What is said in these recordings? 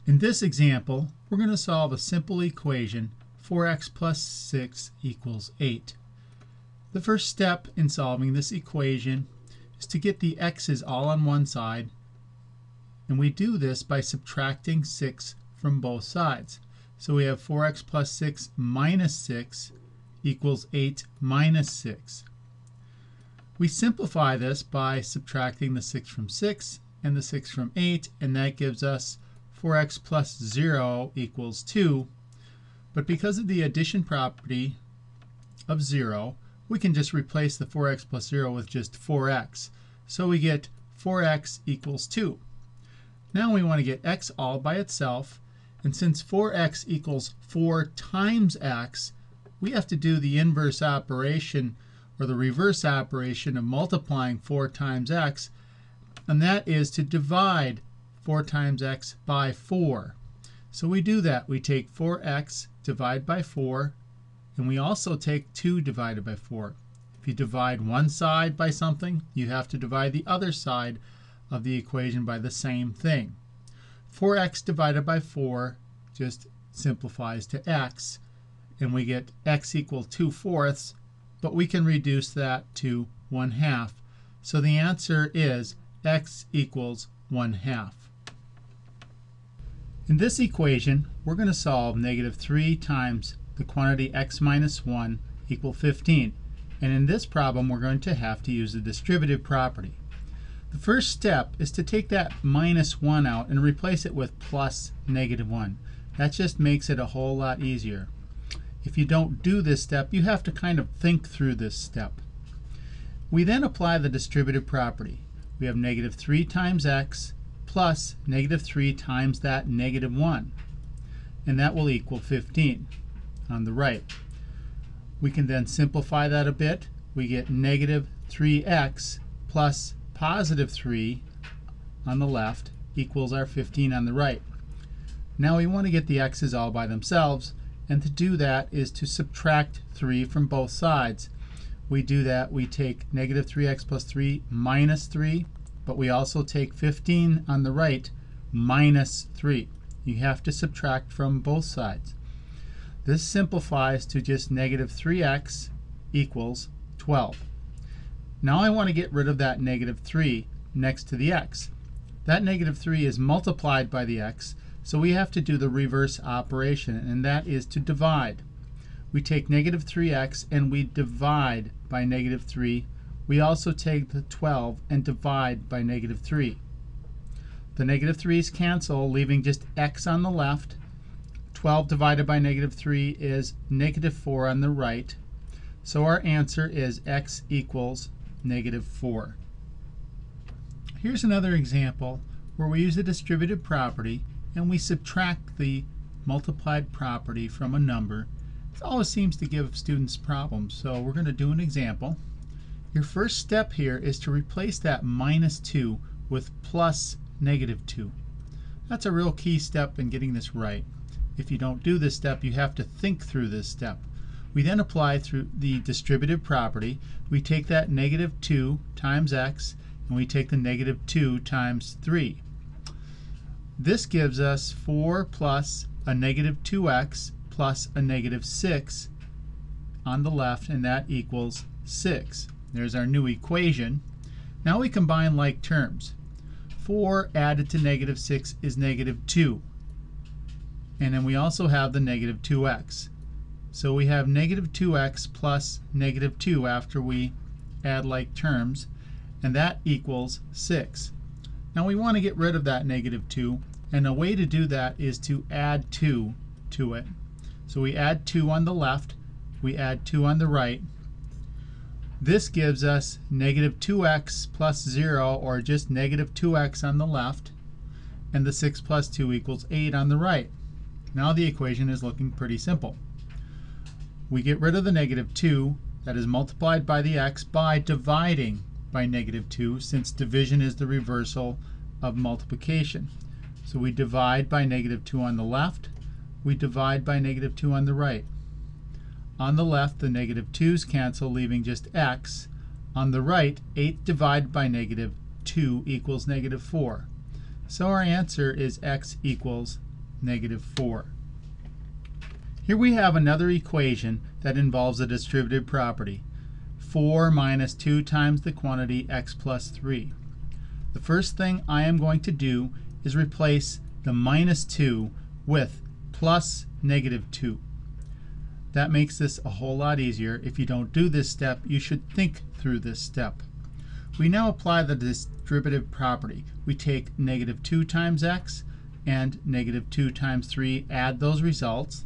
In this example, we're going to solve a simple equation, 4x plus 6 equals 8. The first step in solving this equation is to get the x's all on one side, and we do this by subtracting 6 from both sides. So we have 4x plus 6 minus 6 equals 8 minus 6. We simplify this by subtracting the 6 from 6 and the 6 from 8, and that gives us 4x plus 0 equals 2. But because of the addition property of 0, we can just replace the 4x plus 0 with just 4x. So we get 4x equals 2. Now we want to get x all by itself, and since 4x equals 4 times x, we have to do the inverse operation or the reverse operation of multiplying 4 times x, and that is to divide 4 times x by 4. So we do that. We take 4x, divide by 4, and we also take 2 divided by 4. If you divide one side by something, you have to divide the other side of the equation by the same thing. 4x divided by 4 just simplifies to x, and we get x equal 2/4, but we can reduce that to 1/2. So the answer is x equals 1/2. In this equation, we're going to solve -3 times the quantity x minus 1 equal 15. And in this problem, we're going to have to use the distributive property. The first step is to take that minus 1 out and replace it with plus -1. That just makes it a whole lot easier. If you don't do this step, you have to kind of think through this step. We then apply the distributive property. We have -3 times x plus -3 times that -1, and that will equal 15 on the right. We can then simplify that a bit. We get -3x plus +3 on the left equals our 15 on the right. Now we want to get the x's all by themselves, and to do that is to subtract 3 from both sides. We do that, we take -3x plus 3 minus 3, but we also take 15 on the right minus 3. You have to subtract from both sides. This simplifies to just -3x equals 12. Now I want to get rid of that -3 next to the x. That -3 is multiplied by the x, so we have to do the reverse operation, and that is to divide. We take -3x and we divide by -3. We also take the 12 and divide by -3. The -3's cancel, leaving just x on the left. 12 divided by -3 is -4 on the right. So our answer is x equals -4. Here's another example where we use the distributive property and we subtract the multiplied property from a number. It always seems to give students problems, so we're going to do an example. Your first step here is to replace that -2 with plus -2. That's a real key step in getting this right. If you don't do this step, you have to think through this step. We then apply through the distributive property. We take that -2 times x, and we take the -2 times 3. This gives us 4 plus a -2x plus a -6 on the left, and that equals 6. There's our new equation. Now we combine like terms. 4 added to -6 is -2. And then we also have the -2x. So we have -2x plus -2 after we add like terms, and that equals 6. Now we want to get rid of that -2, and a way to do that is to add 2 to it. So we add 2 on the left, we add 2 on the right. This gives us -2x plus 0, or just -2x on the left, and the 6 plus 2 equals 8 on the right. Now the equation is looking pretty simple. We get rid of the -2, that is multiplied by the x, by dividing by -2, since division is the reversal of multiplication. So we divide by -2 on the left, we divide by -2 on the right. On the left, the -2's cancel, leaving just x. On the right, 8 divided by -2 equals -4. So our answer is x equals negative 4. Here we have another equation that involves a distributive property. 4 minus 2 times the quantity x plus 3. The first thing I am going to do is replace the minus 2 with plus negative 2. That makes this a whole lot easier. If you don't do this step, you should think through this step. We now apply the distributive property. We take negative 2 times x and negative 2 times 3, add those results.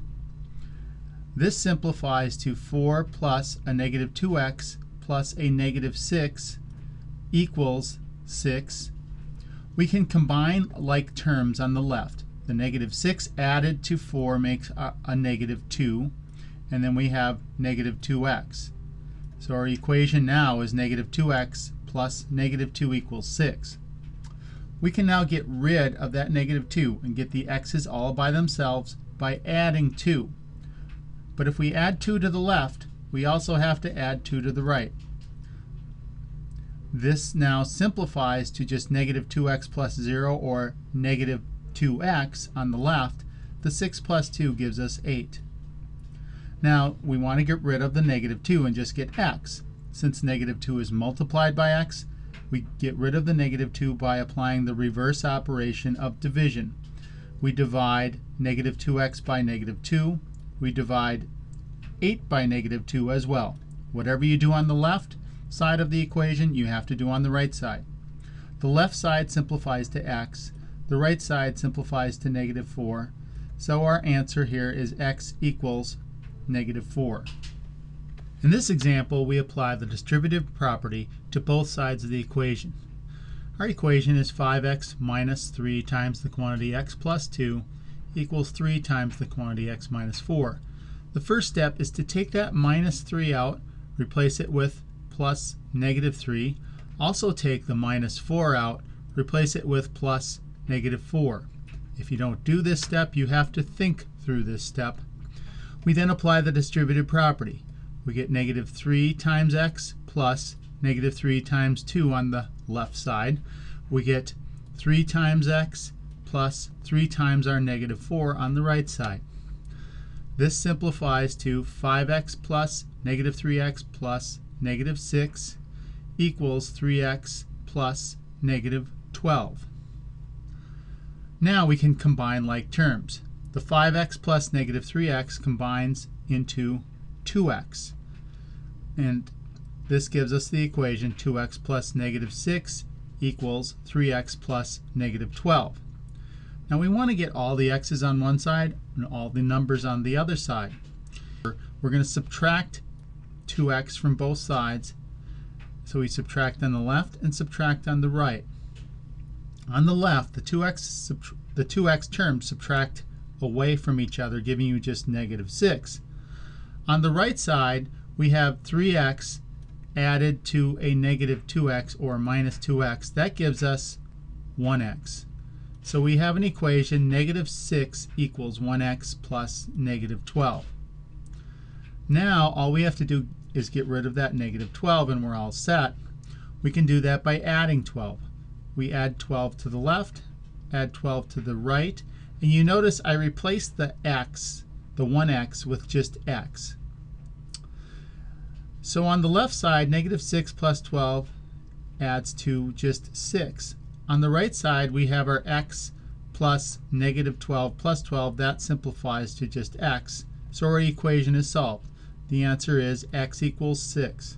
This simplifies to 4 plus a negative 2x plus a negative 6 equals 6. We can combine like terms on the left. The negative 6 added to 4 makes a negative 2, and then we have negative 2x. So our equation now is negative 2x plus negative 2 equals 6. We can now get rid of that negative 2 and get the x's all by themselves by adding 2. But if we add 2 to the left, we also have to add 2 to the right. This now simplifies to just negative 2x plus 0, or negative 2x on the left. The 6 plus 2 gives us 8. Now we want to get rid of the negative 2 and just get x. Since negative 2 is multiplied by x, we get rid of the negative 2 by applying the reverse operation of division. We divide negative 2x by negative 2. We divide 8 by negative 2 as well. Whatever you do on the left side of the equation, you have to do on the right side. The left side simplifies to x. The right side simplifies to negative 4. So our answer here is x equals negative 4. In this example, we apply the distributive property to both sides of the equation. Our equation is 5x minus 3 times the quantity x plus 2 equals 3 times the quantity x minus 4. The first step is to take that minus 3 out, replace it with plus negative 3. Also take the minus 4 out, replace it with plus negative 4. If you don't do this step, you have to think through this step. We then apply the distributive property. We get negative 3 times x plus negative 3 times 2 on the left side. We get 3 times x plus 3 times our negative 4 on the right side. This simplifies to 5x plus negative 3x plus negative 6 equals 3x plus negative 12. Now we can combine like terms. The 5x plus negative 3x combines into 2x. And this gives us the equation 2x plus negative 6 equals 3x plus negative 12. Now we want to get all the x's on one side and all the numbers on the other side. We're going to subtract 2x from both sides. So we subtract on the left and subtract on the right. On the left, the 2x terms subtract away from each other, giving you just negative 6. On the right side, we have 3x added to a negative 2x, or minus 2x. That gives us 1x. So we have an equation, negative 6 equals 1x plus negative 12. Now all we have to do is get rid of that negative 12 and we're all set. We can do that by adding 12. We add 12 to the left, add 12 to the right, and you notice I replaced the x, the 1x, with just x. So on the left side, negative 6 plus 12 adds to just 6. On the right side, we have our x plus negative 12 plus 12. That simplifies to just x. So our equation is solved. The answer is x equals 6.